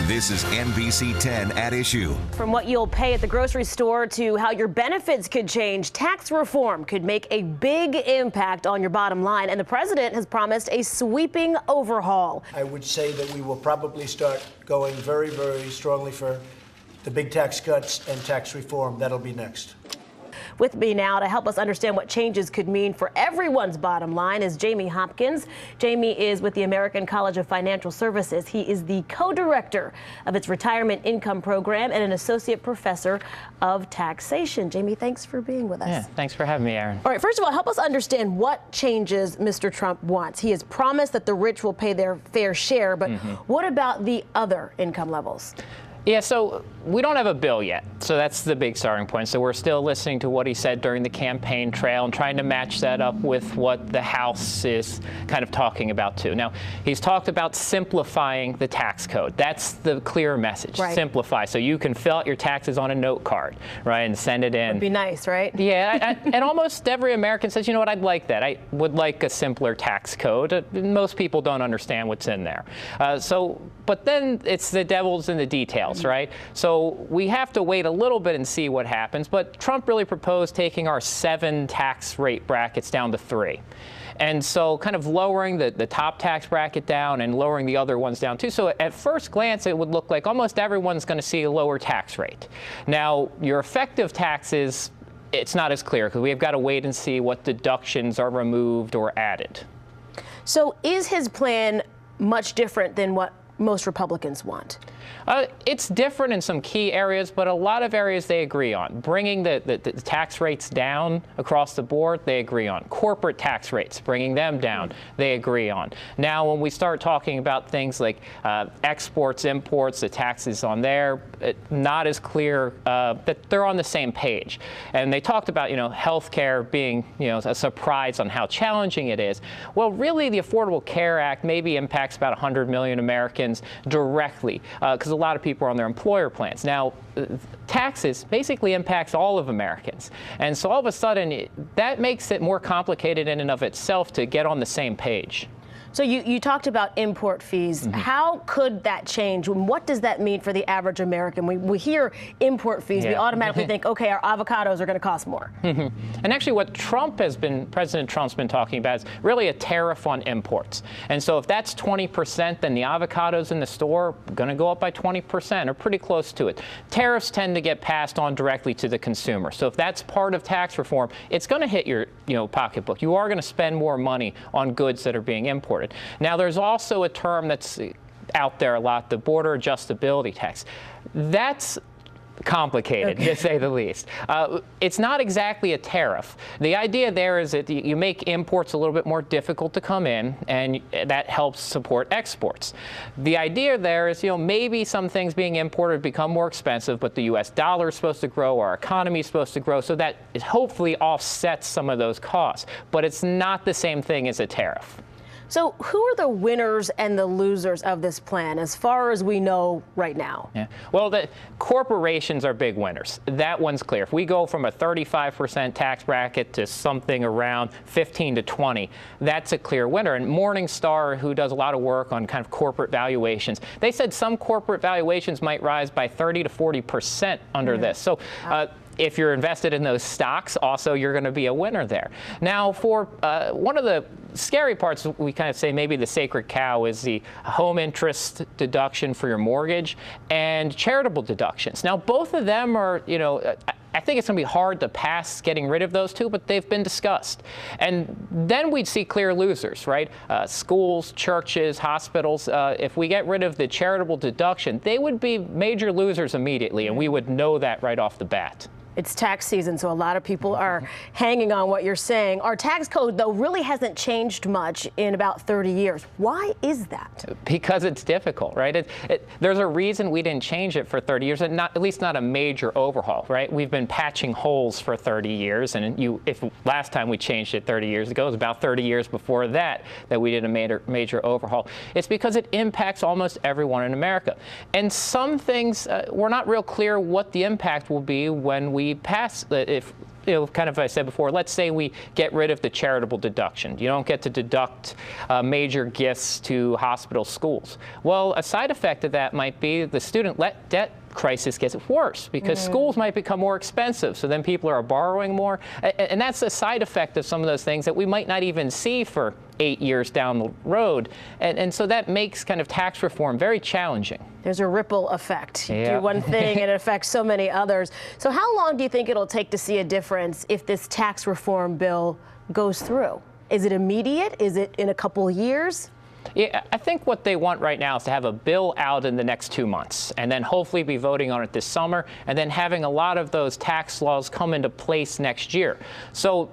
This is NBC 10 at Issue. From what you'll pay at the grocery store to how your benefits could change, tax reform could make a big impact on your bottom line. And the president has promised a sweeping overhaul. I would say that we will probably start going very, very strongly for the big tax cuts and tax reform. That'll be next. With me now to help us understand what changes could mean for everyone's bottom line is Jamie Hopkins. Jamie is with the American College of Financial Services. He is the co-director of its retirement income program and an associate professor of taxation. Jamie, thanks for being with us. Yeah, thanks for having me, Aaron. All right, first of all, help us understand what changes Mr. Trump wants. He has promised that the rich will pay their fair share, but what about the other income levels? Yeah, so we don't have a bill yet, so that's the big starting point. So we're still listening to what he said during the campaign trail and trying to match that up with what the House is kind of talking about too. Now, he's talked about simplifying the tax code. That's the clear message. Right. Simplify, so you can fill out your taxes on a note card, right, and send it in. Would be nice, right? Yeah, and almost every American says, you know what, I'd like that. I would like a simpler tax code. Most people don't understand what's in there. But then it's the devil's in the details, right? So we have to wait a little bit and see what happens. But Trump really proposed taking our 7 tax rate brackets down to 3. And so kind of lowering the top tax bracket down and lowering the other ones down too. So at first glance, it would look like almost everyone's going to see a lower tax rate. Now, your effective taxes, it's not as clear because we've got to wait and see what deductions are removed or added. So is his plan much different than what most Republicans want? It's different in some key areas, but a lot of areas they agree on. Bringing the tax rates down across the board, they agree on. Corporate tax rates, bringing them down, they agree on. Now, when we start talking about things like exports, imports, the taxes on there, not as clear that they're on the same page. And they talked about, healthcare being, a surprise on how challenging it is. Well, really, the Affordable Care Act maybe impacts about 100 million Americans directly, because a lot of people are on their employer plans. Now, taxes basically impacts all of Americans. And so all of a sudden, that makes it more complicated in and of itself to get on the same page. So you talked about import fees. How could that change? What does that mean for the average American? We hear import fees, we automatically think, okay, our avocados are going to cost more. And actually what President Trump's been talking about is really a tariff on imports. And so if that's 20%, then the avocados in the store are going to go up by 20% or pretty close to it. Tariffs tend to get passed on directly to the consumer. So if that's part of tax reform, it's going to hit your pocketbook. You are going to spend more money on goods that are being imported. Now, there's also a term that's out there a lot, the border adjustability tax. That's complicated, to say the least. It's not exactly a tariff. The idea there is that you make imports a little bit more difficult to come in, and that helps support exports. The idea there is, maybe some things being imported become more expensive, but the U.S. dollar is supposed to grow, our economy is supposed to grow, so that it hopefully offsets some of those costs. But it's not the same thing as a tariff. So who are the winners and the losers of this plan, as far as we know right now? Yeah. Well, the corporations are big winners. That one's clear. If we go from a 35% tax bracket to something around 15 to 20, that's a clear winner. And Morningstar, who does a lot of work on kind of corporate valuations, they said some corporate valuations might rise by 30 to 40% under this. So if you're invested in those stocks, also you're going to be a winner there. Now, for one of the scary parts, we kind of say maybe the sacred cow is the home interest deduction for your mortgage and charitable deductions. Now, both of them are, I think it's going to be hard to pass getting rid of those two, but they've been discussed. And then we'd see clear losers, right? Schools, churches, hospitals. If we get rid of the charitable deduction, they would be major losers immediately, and we would know that right off the bat. It's tax season, so a lot of people are hanging on what you're saying. Our tax code, though, really hasn't changed much in about 30 years. Why is that? Because it's difficult, right? There's a reason we didn't change it for 30 years, and at least not a major overhaul, right? We've been patching holes for 30 years, and if last time we changed it 30 years ago, it was about 30 years before that we did a major overhaul. It's because it impacts almost everyone in America. And some things, we're not real clear what the impact will be when we pass, if kind of, I said before, let's say we get rid of the charitable deduction. You don't get to deduct major gifts to hospitals, schools. Well, a side effect of that might be the student debt crisis gets worse because schools might become more expensive, so then people are borrowing more, and that's a side effect of some of those things that we might not even see for 8 years down the road, and so that makes kind of tax reform very challenging. There's a ripple effect. You Yeah. do one thing and it affects so many others. So how long do you think it'll take to see a difference if this tax reform bill goes through? Is it immediate? Is it in a couple years? Yeah, I think what they want right now is to have a bill out in the next 2 months and then hopefully be voting on it this summer and then having a lot of those tax laws come into place next year. So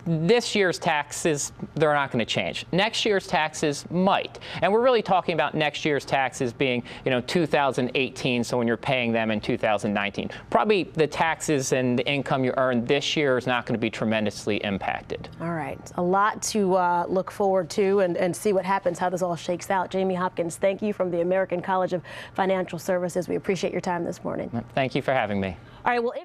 this year's taxes, they're not going to change. Next year's taxes might. And we're really talking about next year's taxes being, 2018, so when you're paying them in 2019. Probably the taxes and the income you earn this year is not going to be tremendously impacted. All right. A lot to look forward to and see what happens, how this all shakes out. Jamie Hopkins, thank you from the American College of Financial Services. We appreciate your time this morning. Thank you for having me. All right. Well,